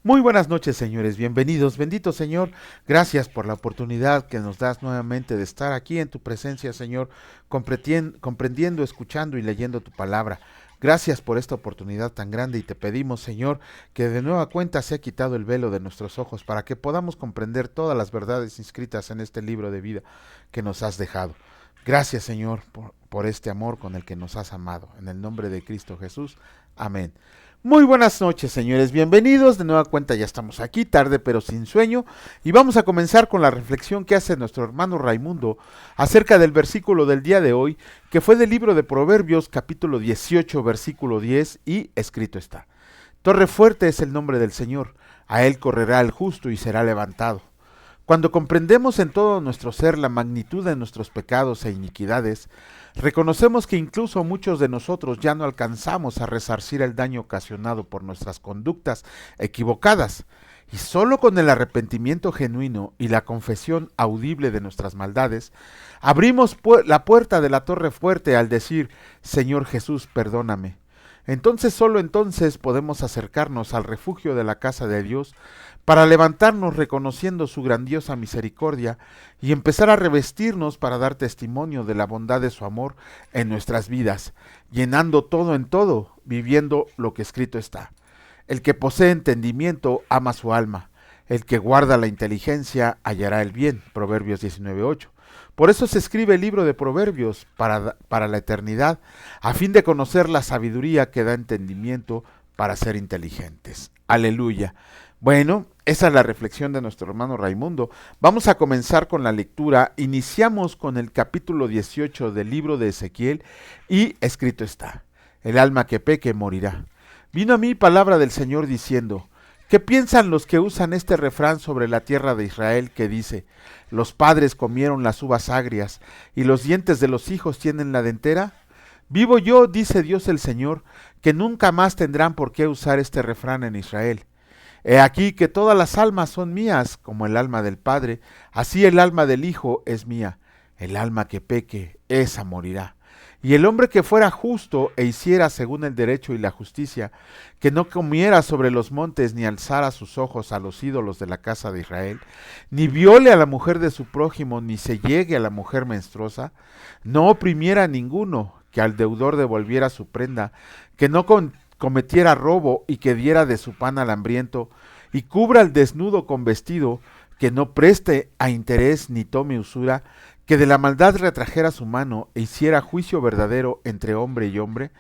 Muy buenas noches, señores, bienvenidos, bendito Señor, gracias por la oportunidad que nos das nuevamente de estar aquí en tu presencia, Señor, comprendiendo, escuchando y leyendo tu palabra. Gracias por esta oportunidad tan grande y te pedimos, Señor, que de nueva cuenta se ha quitado el velo de nuestros ojos para que podamos comprender todas las verdades inscritas en este libro de vida que nos has dejado. Gracias, Señor, por este amor con el que nos has amado. En el nombre de Cristo Jesús. Amén. Muy buenas noches, señores, bienvenidos, de nueva cuenta ya estamos aquí, tarde pero sin sueño, y vamos a comenzar con la reflexión que hace nuestro hermano Raimundo acerca del versículo del día de hoy, que fue del libro de Proverbios, capítulo 18, versículo 10, y escrito está: Torre fuerte es el nombre del Señor, a él correrá el justo y será levantado. Cuando comprendemos en todo nuestro ser la magnitud de nuestros pecados e iniquidades, reconocemos que incluso muchos de nosotros ya no alcanzamos a resarcir el daño ocasionado por nuestras conductas equivocadas, y solo con el arrepentimiento genuino y la confesión audible de nuestras maldades, abrimos la puerta de la torre fuerte al decir: Señor Jesús, perdóname. Solo entonces podemos acercarnos al refugio de la casa de Dios para levantarnos reconociendo su grandiosa misericordia y empezar a revestirnos para dar testimonio de la bondad de su amor en nuestras vidas, llenando todo en todo, viviendo lo que escrito está. El que posee entendimiento ama su alma, el que guarda la inteligencia hallará el bien. Proverbios 19:8. Por eso se escribe el libro de Proverbios para la eternidad, a fin de conocer la sabiduría que da entendimiento para ser inteligentes. Aleluya. Bueno, esa es la reflexión de nuestro hermano Raimundo. Vamos a comenzar con la lectura. Iniciamos con el capítulo 18 del libro de Ezequiel y escrito está: El alma que peque morirá. Vino a mí palabra del Señor diciendo: ¿Qué piensan los que usan este refrán sobre la tierra de Israel que dice: los padres comieron las uvas agrias y los dientes de los hijos tienen la dentera? Vivo yo, dice Dios el Señor, que nunca más tendrán por qué usar este refrán en Israel. He aquí que todas las almas son mías, como el alma del Padre, así el alma del Hijo es mía. El alma que peque, esa morirá. Y el hombre que fuera justo e hiciera según el derecho y la justicia, que no comiera sobre los montes ni alzara sus ojos a los ídolos de la casa de Israel, ni viole a la mujer de su prójimo, ni se llegue a la mujer menstruosa, no oprimiera a ninguno, que al deudor devolviera su prenda, que no cometiera robo y que diera de su pan al hambriento, y cubra al desnudo con vestido, que no preste a interés ni tome usura, que de la maldad retrajera su mano e hiciera juicio verdadero entre hombre y hombre.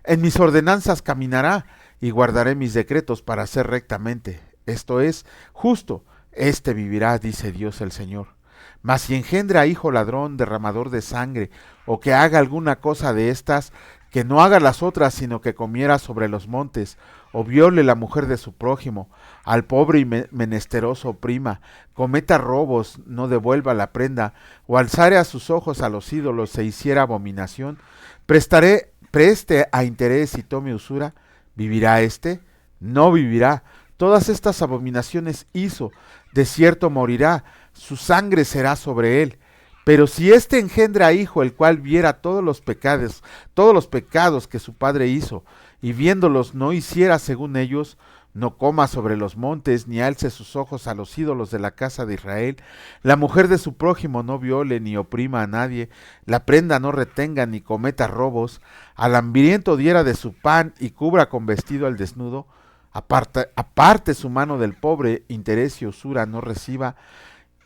En mis ordenanzas caminará y guardaré mis decretos para hacer rectamente, esto es, justo, éste vivirá, dice Dios el Señor. Mas si engendra hijo ladrón, derramador de sangre, o que haga alguna cosa de estas, que no haga las otras, sino que comiera sobre los montes, o viole la mujer de su prójimo, al pobre y menesteroso oprima, cometa robos, no devuelva la prenda, o alzare a sus ojos a los ídolos, se hiciera abominación, preste a interés y tome usura, ¿vivirá éste? No vivirá. Todas estas abominaciones hizo, de cierto morirá, su sangre será sobre él. Pero si éste engendra hijo, el cual viera todos los pecados que su padre hizo, y viéndolos no hiciera según ellos, no coma sobre los montes, ni alce sus ojos a los ídolos de la casa de Israel, la mujer de su prójimo no viole ni oprima a nadie, la prenda no retenga ni cometa robos, al hambriento diera de su pan y cubra con vestido al desnudo, aparte su mano del pobre, interés y usura no reciba,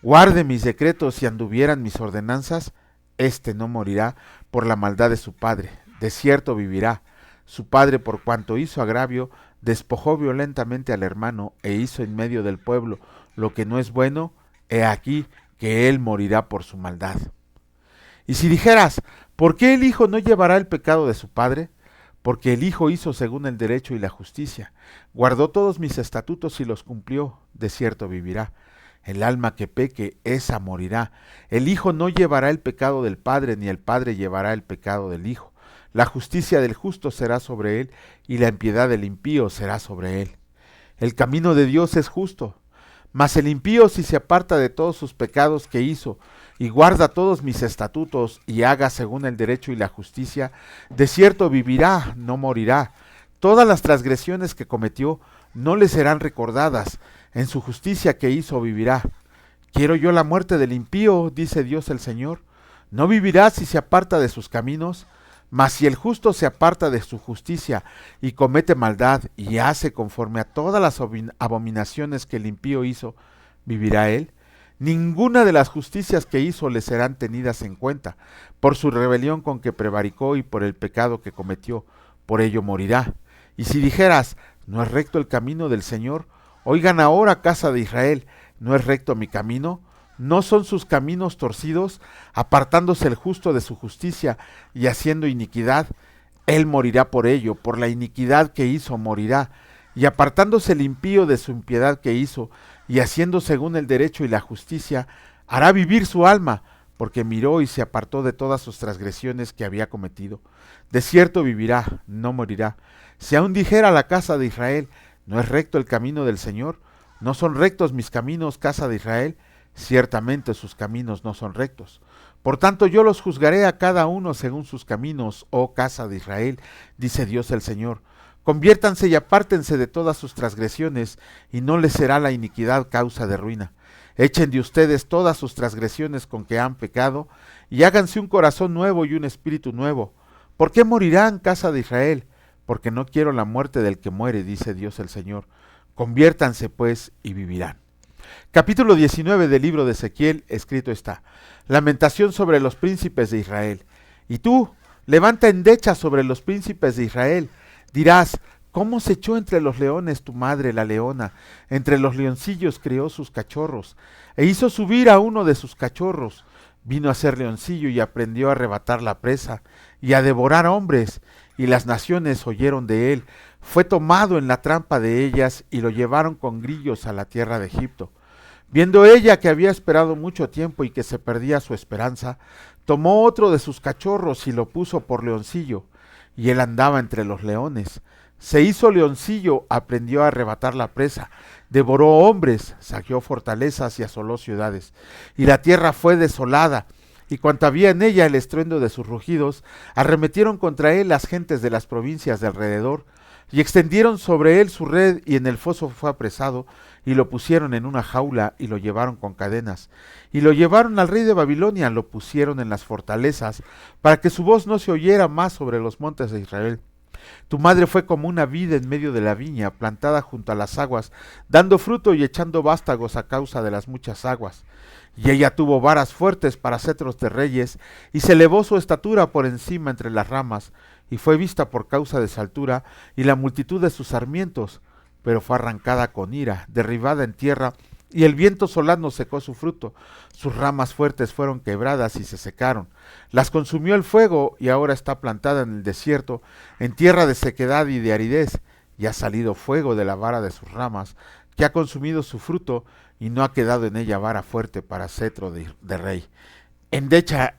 guarde mis decretos y anduvieran mis ordenanzas, éste no morirá por la maldad de su padre, de cierto vivirá. Su padre, por cuanto hizo agravio, despojó violentamente al hermano e hizo en medio del pueblo lo que no es bueno, he aquí que él morirá por su maldad. Y si dijeras, ¿por qué el hijo no llevará el pecado de su padre? Porque el hijo hizo según el derecho y la justicia, guardó todos mis estatutos y los cumplió, de cierto vivirá. El alma que peque, esa morirá. El hijo no llevará el pecado del padre, ni el padre llevará el pecado del hijo. La justicia del justo será sobre él, y la impiedad del impío será sobre él. El camino de Dios es justo, mas el impío, si se aparta de todos sus pecados que hizo, y guarda todos mis estatutos, y haga según el derecho y la justicia, de cierto vivirá, no morirá. Todas las transgresiones que cometió no le serán recordadas, en su justicia que hizo vivirá. Quiero yo la muerte del impío, dice Dios el Señor. No vivirá si se aparta de sus caminos, mas si el justo se aparta de su justicia y comete maldad y hace conforme a todas las abominaciones que el impío hizo, ¿vivirá él? Ninguna de las justicias que hizo le serán tenidas en cuenta, por su rebelión con que prevaricó y por el pecado que cometió, por ello morirá. Y si dijeras, ¿no es recto el camino del Señor? Oigan ahora, casa de Israel, ¿no es recto mi camino? ¿No son sus caminos torcidos? Apartándose el justo de su justicia y haciendo iniquidad, él morirá por ello, por la iniquidad que hizo morirá. Y apartándose el impío de su impiedad que hizo, y haciendo según el derecho y la justicia, hará vivir su alma, porque miró y se apartó de todas sus transgresiones que había cometido. De cierto vivirá, no morirá. Si aún dijera la casa de Israel, ¿no es recto el camino del Señor? ¿No son rectos mis caminos, casa de Israel? Ciertamente sus caminos no son rectos. Por tanto yo los juzgaré a cada uno según sus caminos, oh casa de Israel, dice Dios el Señor. Conviértanse y apártense de todas sus transgresiones, y no les será la iniquidad causa de ruina. Echen de ustedes todas sus transgresiones con que han pecado, y háganse un corazón nuevo y un espíritu nuevo. ¿Por qué morirán, casa de Israel? Porque no quiero la muerte del que muere, dice Dios el Señor. Conviértanse pues y vivirán. Capítulo 19 del libro de Ezequiel, escrito está: Lamentación sobre los príncipes de Israel. Y tú, levanta endecha sobre los príncipes de Israel. Dirás, ¿cómo se echó entre los leones tu madre la leona? Entre los leoncillos crió sus cachorros, e hizo subir a uno de sus cachorros. Vino a ser leoncillo y aprendió a arrebatar la presa, y a devorar hombres, y las naciones oyeron de él. Fue tomado en la trampa de ellas, y lo llevaron con grillos a la tierra de Egipto. Viendo ella que había esperado mucho tiempo y que se perdía su esperanza, tomó otro de sus cachorros y lo puso por leoncillo, y él andaba entre los leones. Se hizo leoncillo, aprendió a arrebatar la presa, devoró hombres, saqueó fortalezas y asoló ciudades. Y la tierra fue desolada, y cuanto había en ella el estruendo de sus rugidos, arremetieron contra él las gentes de las provincias de alrededor, y extendieron sobre él su red, y en el foso fue apresado, y lo pusieron en una jaula, y lo llevaron con cadenas. Y lo llevaron al rey de Babilonia, lo pusieron en las fortalezas, para que su voz no se oyera más sobre los montes de Israel. Tu madre fue como una vid en medio de la viña, plantada junto a las aguas, dando fruto y echando vástagos a causa de las muchas aguas. Y ella tuvo varas fuertes para cetros de reyes, y se elevó su estatura por encima entre las ramas, y fue vista por causa de su altura y la multitud de sus sarmientos, pero fue arrancada con ira, derribada en tierra, y el viento solano secó su fruto. Sus ramas fuertes fueron quebradas y se secaron. Las consumió el fuego, y ahora está plantada en el desierto, en tierra de sequedad y de aridez, y ha salido fuego de la vara de sus ramas, que ha consumido su fruto, y no ha quedado en ella vara fuerte para cetro de rey. Endecha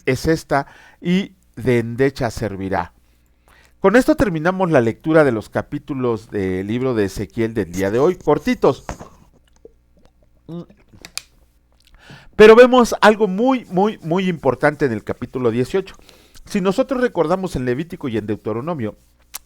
es esta, y de endecha servirá. Con esto terminamos la lectura de los capítulos del libro de Ezequiel del día de hoy, cortitos. Pero vemos algo muy importante en el capítulo 18. Si nosotros recordamos en Levítico y en Deuteronomio,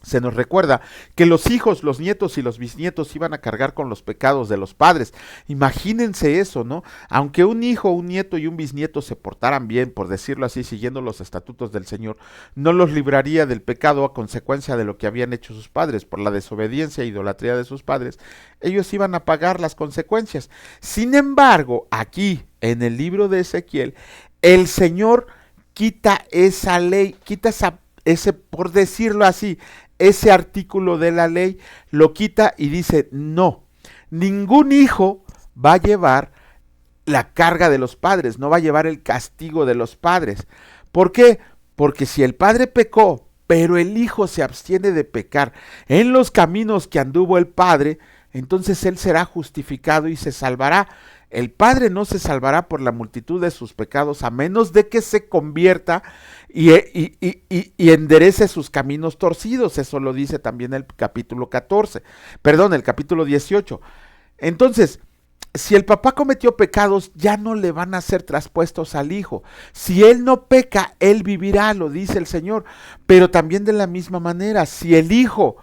se nos recuerda que los hijos, los nietos y los bisnietos iban a cargar con los pecados de los padres. Imagínense eso, ¿no? Aunque un hijo, un nieto y un bisnieto se portaran bien, por decirlo así, siguiendo los estatutos del Señor, no los libraría del pecado a consecuencia de lo que habían hecho sus padres, por la desobediencia e idolatría de sus padres. Ellos iban a pagar las consecuencias. Sin embargo, aquí, en el libro de Ezequiel, el Señor quita esa ley, quita ese, por decirlo así, ese artículo de la ley, lo quita y dice, no, ningún hijo va a llevar la carga de los padres, no va a llevar el castigo de los padres. ¿Por qué? Porque si el padre pecó, pero el hijo se abstiene de pecar en los caminos que anduvo el padre, entonces él será justificado y se salvará. El padre no se salvará por la multitud de sus pecados, a menos de que se convierta y enderece sus caminos torcidos. Eso lo dice también el capítulo 18. Entonces, si el papá cometió pecados, ya no le van a ser traspuestos al hijo. Si él no peca, él vivirá, lo dice el Señor. Pero también de la misma manera, si el hijo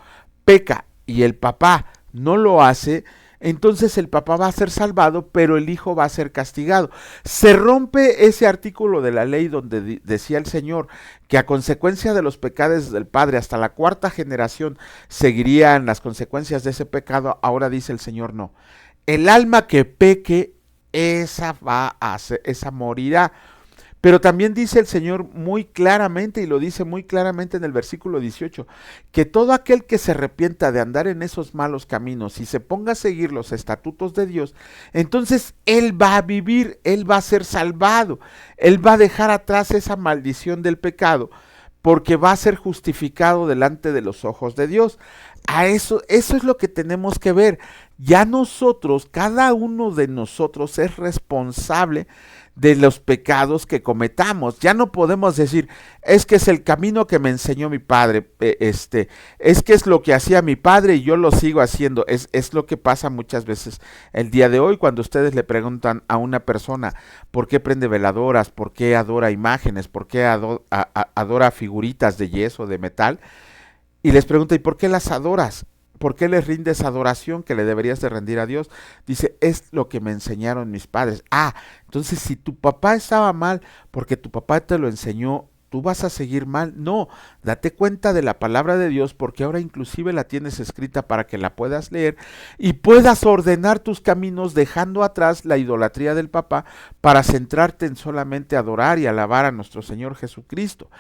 peca y el papá no lo hace, entonces el papá va a ser salvado, pero el hijo va a ser castigado. Se rompe ese artículo de la ley donde decía el Señor que a consecuencia de los pecados del padre hasta la cuarta generación seguirían las consecuencias de ese pecado. Ahora dice el Señor, no. El alma que peque, esa morirá. Pero también dice el Señor muy claramente, y lo dice muy claramente en el versículo 18, que todo aquel que se arrepienta de andar en esos malos caminos y se ponga a seguir los estatutos de Dios, entonces él va a vivir, él va a ser salvado, él va a dejar atrás esa maldición del pecado, porque va a ser justificado delante de los ojos de Dios. Eso es lo que tenemos que ver. Ya nosotros, cada uno de nosotros es responsable de los pecados que cometamos. Ya no podemos decir, es que es el camino que me enseñó mi padre, es que es lo que hacía mi padre y yo lo sigo haciendo. Es lo que pasa muchas veces el día de hoy cuando ustedes le preguntan a una persona por qué prende veladoras, por qué adora imágenes, por qué adora figuritas de yeso, de metal, y les pregunta, ¿y por qué las adoras? ¿Por qué les rindes adoración que le deberías de rendir a Dios? Dice, es lo que me enseñaron mis padres. Entonces si tu papá estaba mal porque tu papá te lo enseñó, ¿tú vas a seguir mal? No, date cuenta de la palabra de Dios, porque ahora inclusive la tienes escrita para que la puedas leer y puedas ordenar tus caminos dejando atrás la idolatría del papá para centrarte en solamente adorar y alabar a nuestro Señor Jesucristo.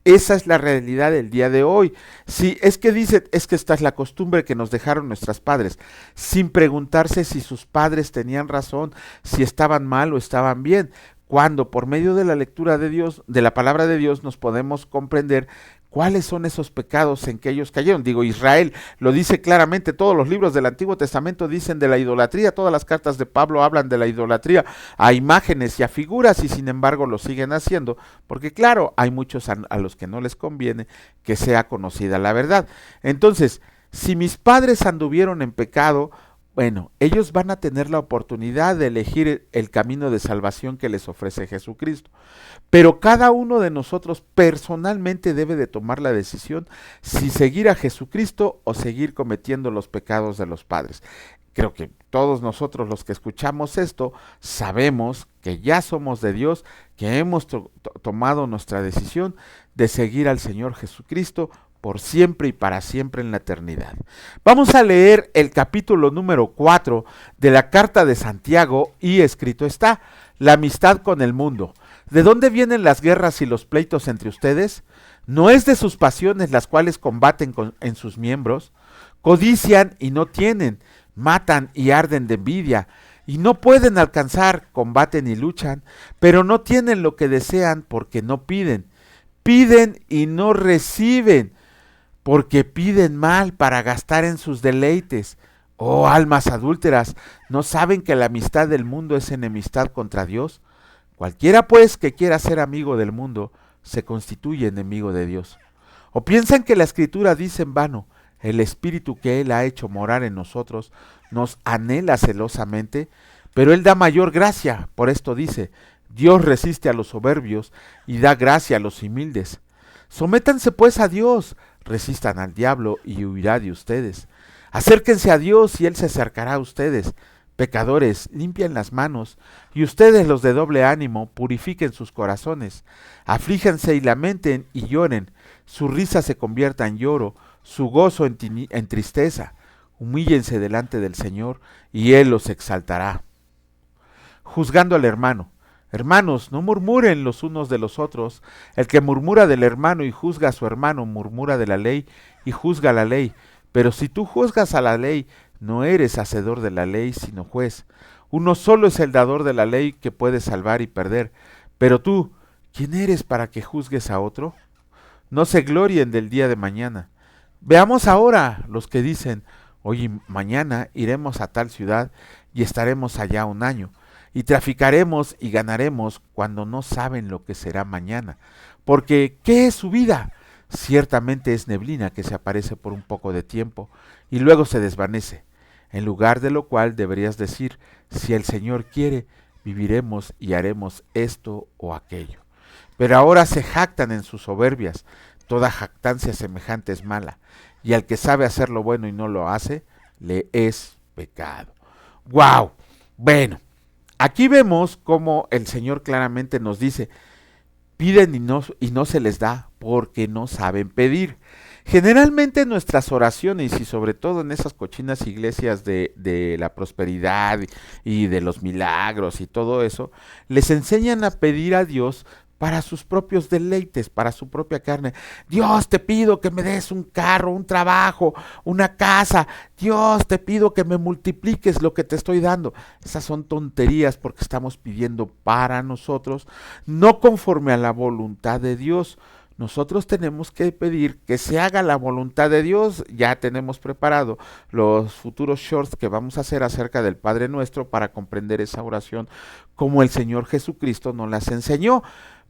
Esa es la realidad del día de hoy. Si es que dice, es que esta es la costumbre que nos dejaron nuestros padres, sin preguntarse si sus padres tenían razón, si estaban mal o estaban bien, cuando por medio de la lectura de Dios, de la palabra de Dios, nos podemos comprender cuáles son esos pecados en que ellos cayeron. Digo, Israel lo dice claramente, todos los libros del Antiguo Testamento dicen de la idolatría, todas las cartas de Pablo hablan de la idolatría a imágenes y a figuras, y sin embargo lo siguen haciendo, porque claro, hay muchos a los que no les conviene que sea conocida la verdad. Entonces, si mis padres anduvieron en pecado, bueno, ellos van a tener la oportunidad de elegir el camino de salvación que les ofrece Jesucristo. Pero cada uno de nosotros personalmente debe de tomar la decisión si seguir a Jesucristo o seguir cometiendo los pecados de los padres. Creo que todos nosotros los que escuchamos esto sabemos que ya somos de Dios, que hemos tomado nuestra decisión de seguir al Señor Jesucristo por siempre y para siempre en la eternidad. Vamos a leer el capítulo número 4 de la carta de Santiago, y escrito está: la amistad con el mundo. ¿De dónde vienen las guerras y los pleitos entre ustedes? ¿No es de sus pasiones las cuales combaten en sus miembros? Codician y no tienen, matan y arden de envidia, y no pueden alcanzar, combaten y luchan, pero no tienen lo que desean porque no piden. Piden y no reciben, porque piden mal para gastar en sus deleites. Oh, almas adúlteras, ¿no saben que la amistad del mundo es enemistad contra Dios? Cualquiera pues que quiera ser amigo del mundo, se constituye enemigo de Dios. ¿O piensan que la Escritura dice en vano, el Espíritu que Él ha hecho morar en nosotros nos anhela celosamente? Pero Él da mayor gracia, por esto dice, Dios resiste a los soberbios y da gracia a los humildes. Sométanse pues a Dios, resistan al diablo y huirá de ustedes. Acérquense a Dios y Él se acercará a ustedes. Pecadores, limpian las manos, y ustedes los de doble ánimo, purifiquen sus corazones. Aflíjense y lamenten y lloren, su risa se convierta en lloro, su gozo en tristeza. Humíllense delante del Señor, y Él los exaltará. Juzgando al hermano. Hermanos, no murmuren los unos de los otros. El que murmura del hermano y juzga a su hermano, murmura de la ley y juzga la ley. Pero si tú juzgas a la ley, no eres hacedor de la ley, sino juez. Uno solo es el dador de la ley, que puede salvar y perder. Pero tú, ¿quién eres para que juzgues a otro? No se glorien del día de mañana. Veamos ahora los que dicen, hoy y mañana iremos a tal ciudad y estaremos allá un año, y traficaremos y ganaremos, cuando no saben lo que será mañana. Porque, ¿qué es su vida? Ciertamente es neblina que se aparece por un poco de tiempo y luego se desvanece. En lugar de lo cual deberías decir, si el Señor quiere, viviremos y haremos esto o aquello. Pero ahora se jactan en sus soberbias. Toda jactancia semejante es mala, y al que sabe hacer lo bueno y no lo hace, le es pecado. ¡Wow! Bueno, aquí vemos cómo el Señor claramente nos dice, piden y no se les da porque no saben pedir. Generalmente nuestras oraciones y sobre todo en esas cochinas iglesias de la prosperidad y de los milagros y todo eso, les enseñan a pedir a Dios para sus propios deleites, para su propia carne. Dios, te pido que me des un carro, un trabajo, una casa. Dios, te pido que me multipliques lo que te estoy dando. Esas son tonterías porque estamos pidiendo para nosotros, no conforme a la voluntad de Dios. Nosotros tenemos que pedir que se haga la voluntad de Dios. Ya tenemos preparado los futuros shorts que vamos a hacer acerca del Padre Nuestro para comprender esa oración como el Señor Jesucristo nos las enseñó.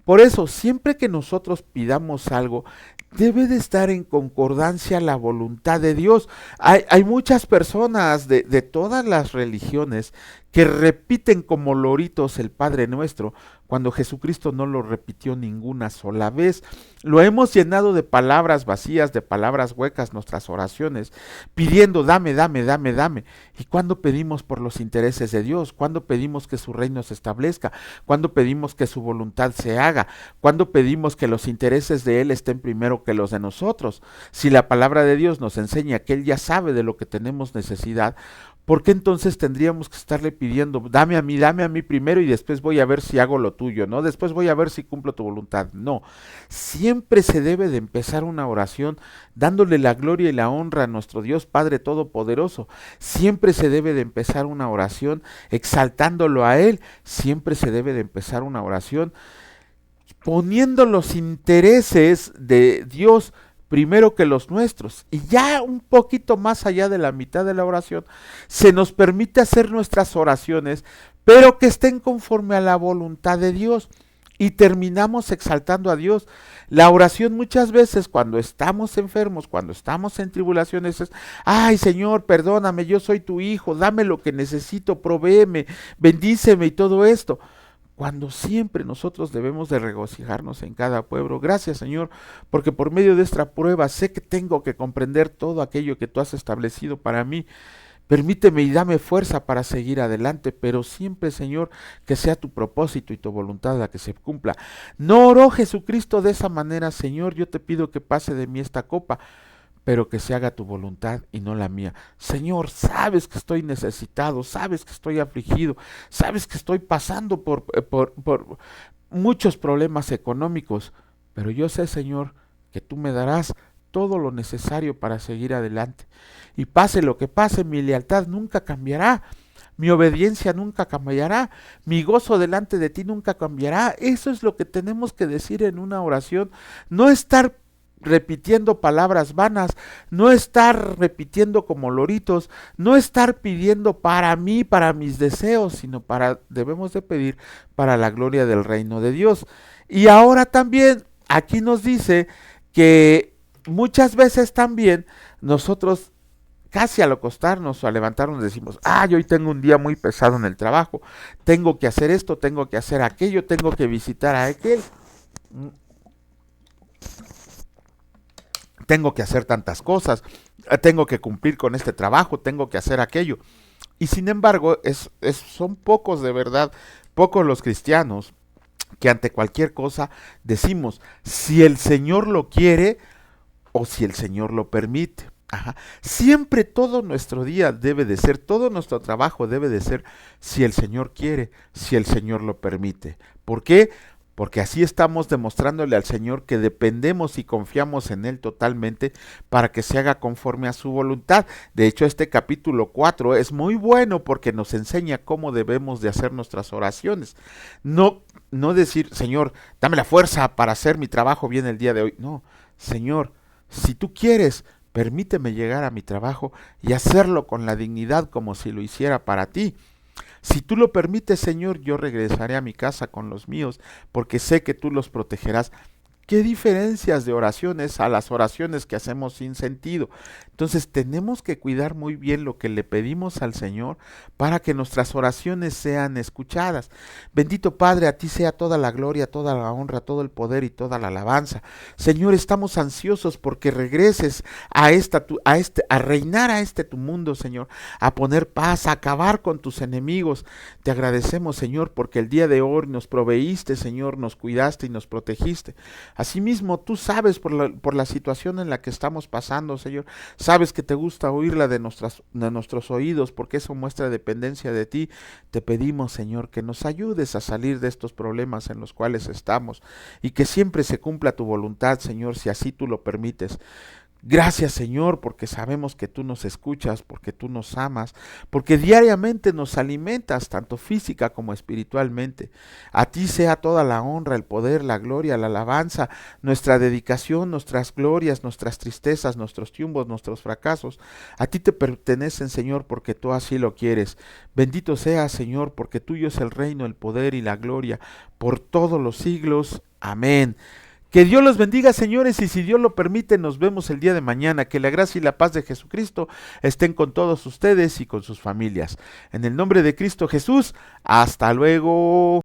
Por eso, siempre que nosotros pidamos algo, debe de estar en concordancia la voluntad de Dios. Hay muchas personas de todas las religiones que repiten como loritos el Padre Nuestro, cuando Jesucristo no lo repitió ninguna sola vez. Lo hemos llenado de palabras vacías, de palabras huecas, nuestras oraciones, pidiendo dame, dame, dame, dame. ¿Y cuándo pedimos por los intereses de Dios? ¿Cuándo pedimos que su reino se establezca? ¿Cuándo pedimos que su voluntad se haga? ¿Cuándo pedimos que los intereses de Él estén primero que los de nosotros? Si la palabra de Dios nos enseña que Él ya sabe de lo que tenemos necesidad, ¿por qué entonces tendríamos que estarle pidiendo, dame a mí primero y después voy a ver si hago lo tuyo, ¿no? Después voy a ver si cumplo tu voluntad. No, siempre se debe de empezar una oración dándole la gloria y la honra a nuestro Dios Padre Todopoderoso. Siempre se debe de empezar una oración exaltándolo a Él. Siempre se debe de empezar una oración poniendo los intereses de Dios primero que los nuestros. Y ya un poquito más allá de la mitad de la oración, se nos permite hacer nuestras oraciones, pero que estén conforme a la voluntad de Dios. Y terminamos exaltando a Dios. La oración muchas veces cuando estamos enfermos, cuando estamos en tribulaciones es, ay Señor, perdóname, yo soy tu hijo, dame lo que necesito, provéeme, bendíceme y todo esto. Cuando siempre nosotros debemos de regocijarnos en cada pueblo. Gracias, Señor, porque por medio de esta prueba sé que tengo que comprender todo aquello que tú has establecido para mí. Permíteme y dame fuerza para seguir adelante, pero siempre, Señor, que sea tu propósito y tu voluntad la que se cumpla. No oró Jesucristo de esa manera, Señor, yo te pido que pase de mí esta copa, pero que se haga tu voluntad y no la mía. Señor, sabes que estoy necesitado, sabes que estoy afligido, sabes que estoy pasando por muchos problemas económicos, pero yo sé, Señor, que tú me darás todo lo necesario para seguir adelante. Y pase lo que pase, mi lealtad nunca cambiará. Mi obediencia nunca cambiará, mi gozo delante de ti nunca cambiará. Eso es lo que tenemos que decir en una oración, no estar repitiendo palabras vanas, no estar repitiendo como loritos, no estar pidiendo para mí, para mis deseos, sino debemos de pedir para la gloria del reino de Dios. Y ahora también aquí nos dice que muchas veces también nosotros casi al acostarnos o a levantarnos decimos, yo hoy tengo un día muy pesado en el trabajo, tengo que hacer esto, tengo que hacer aquello, tengo que visitar a aquel, tengo que hacer tantas cosas, tengo que cumplir con este trabajo, tengo que hacer aquello. Y sin embargo, son pocos de verdad, pocos los cristianos que ante cualquier cosa decimos, si el Señor lo quiere o si el Señor lo permite. Ajá. Siempre todo nuestro día debe de ser, todo nuestro trabajo debe de ser si el Señor quiere, si el Señor lo permite. ¿Por qué? Porque así estamos demostrándole al Señor que dependemos y confiamos en Él totalmente para que se haga conforme a su voluntad. De hecho, este capítulo 4 es muy bueno porque nos enseña cómo debemos de hacer nuestras oraciones. No decir, Señor, dame la fuerza para hacer mi trabajo bien el día de hoy. No, Señor, si tú quieres, permíteme llegar a mi trabajo y hacerlo con la dignidad como si lo hiciera para ti. Si tú lo permites, Señor, yo regresaré a mi casa con los míos, porque sé que tú los protegerás. ¿Qué diferencias de oraciones a las oraciones que hacemos sin sentido? Entonces tenemos que cuidar muy bien lo que le pedimos al Señor para que nuestras oraciones sean escuchadas. Bendito Padre, a ti sea toda la gloria, toda la honra, todo el poder y toda la alabanza. Señor, estamos ansiosos porque regreses a reinar a tu mundo, Señor, a poner paz, a acabar con tus enemigos. Te agradecemos, Señor, porque el día de hoy nos proveíste, Señor, nos cuidaste y nos protegiste. Asimismo, tú sabes por la situación en la que estamos pasando, Señor. Sabes que te gusta oírla de nuestros oídos, porque eso muestra dependencia de ti. Te pedimos, Señor, que nos ayudes a salir de estos problemas en los cuales estamos y que siempre se cumpla tu voluntad, Señor, si así tú lo permites. Gracias, Señor, porque sabemos que tú nos escuchas, porque tú nos amas, porque diariamente nos alimentas, tanto física como espiritualmente. A ti sea toda la honra, el poder, la gloria, la alabanza, nuestra dedicación, nuestras glorias, nuestras tristezas, nuestros triunfos, nuestros fracasos. A ti te pertenecen, Señor, porque tú así lo quieres. Bendito seas, Señor, porque tuyo es el reino, el poder y la gloria por todos los siglos. Amén. Que Dios los bendiga, señores, y si Dios lo permite, nos vemos el día de mañana. Que la gracia y la paz de Jesucristo estén con todos ustedes y con sus familias. En el nombre de Cristo Jesús, hasta luego.